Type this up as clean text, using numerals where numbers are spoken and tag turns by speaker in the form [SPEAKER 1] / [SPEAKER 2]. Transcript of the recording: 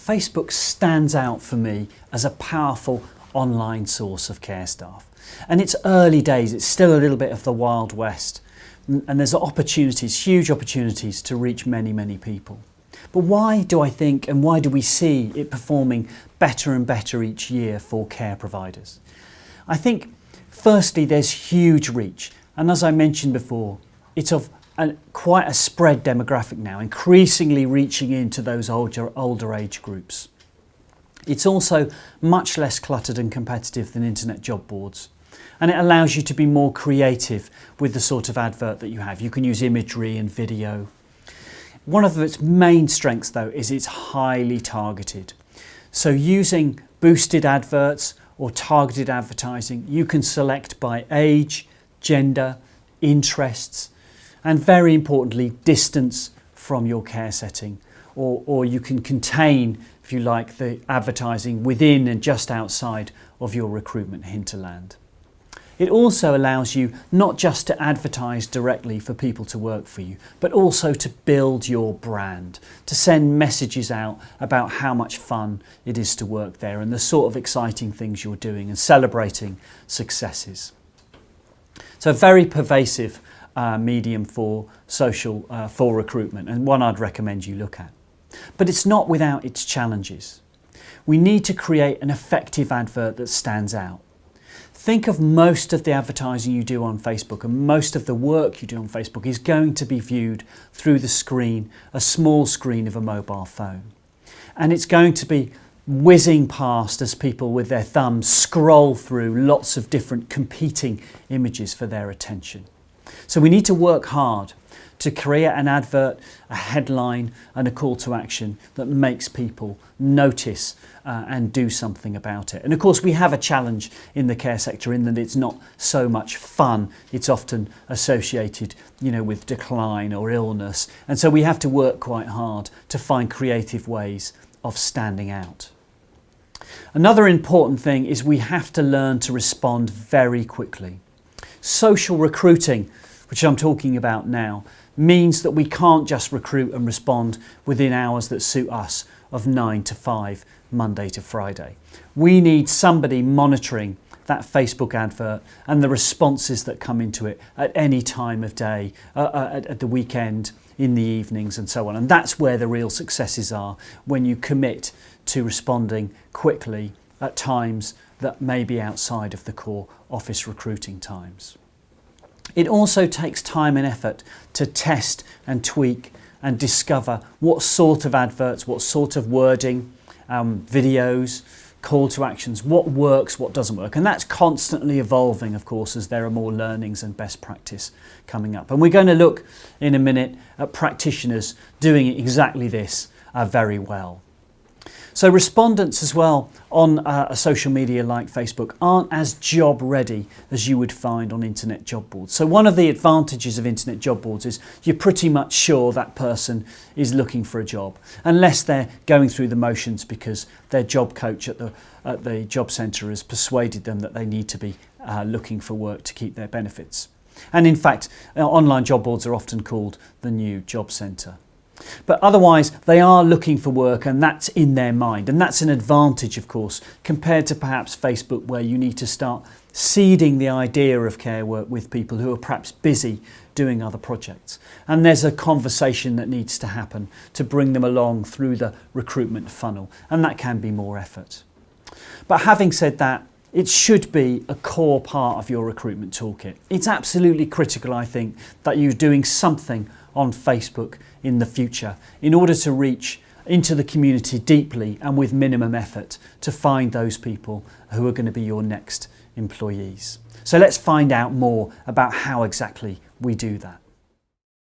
[SPEAKER 1] Facebook stands out for me as a powerful online source of care staff. And it's early days, it's still a little bit of the Wild West. And there's opportunities, huge opportunities to reach many, many people. But why do I think and why do we see it performing better and better each year for care providers? I think firstly there's huge reach, and as I mentioned before, it's of quite a spread demographic now, increasingly reaching into those older age groups. It's also much less cluttered and competitive than internet job boards, and it allows you to be more creative with the sort of advert that you have. You can use imagery and video. One of its main strengths though is it's highly targeted. So using boosted adverts or targeted advertising, you can select by age, gender, interests, and very importantly, distance from your care setting. Or you can contain, if you like, the advertising within and just outside of your recruitment hinterland. It also allows you not just to advertise directly for people to work for you, but also to build your brand, to send messages out about how much fun it is to work there and the sort of exciting things you're doing and celebrating successes. So a very pervasive medium for for recruitment, and one I'd recommend you look at. But it's not without its challenges. We need to create an effective advert that stands out. Think of most of the advertising you do on Facebook and most of the work you do on Facebook is going to be viewed through the screen, a small screen of a mobile phone. And it's going to be whizzing past as people with their thumbs scroll through lots of different competing images for their attention. So we need to work hard to create an advert, a headline and a call to action that makes people notice and do something about it. And of course we have a challenge in the care sector in that it's not so much fun, it's often associated with decline or illness, and so we have to work quite hard to find creative ways of standing out. Another important thing is we have to learn to respond very quickly. Social recruiting, which I'm talking about now, means that we can't just recruit and respond within hours that suit us of 9 to 5, Monday to Friday. We need somebody monitoring that Facebook advert and the responses that come into it at any time of day, at the weekend, in the evenings and so on. And that's where the real successes are, when you commit to responding quickly at times that may be outside of the core office recruiting times. It also takes time and effort to test and tweak and discover what sort of adverts, what sort of wording, videos, call to actions, what works, what doesn't work. And that's constantly evolving, of course, as there are more learnings and best practice coming up. And we're going to look in a minute at practitioners doing exactly this very well. So respondents as well on a social media like Facebook aren't as job ready as you would find on internet job boards. So one of the advantages of internet job boards is you're pretty much sure that person is looking for a job, unless they're going through the motions because their job coach at the job centre has persuaded them that they need to be looking for work to keep their benefits. And in fact, online job boards are often called the new job centre. But otherwise they are looking for work, and that's in their mind, and that's an advantage, of course, compared to perhaps Facebook, where you need to start seeding the idea of care work with people who are perhaps busy doing other projects, and there's a conversation that needs to happen to bring them along through the recruitment funnel, and that can be more effort. But having said that, it should be a core part of your recruitment toolkit. It's absolutely critical, I think, that you're doing something on Facebook in the future in order to reach into the community deeply and with minimum effort to find those people who are going to be your next employees. So let's find out more about how exactly we do that.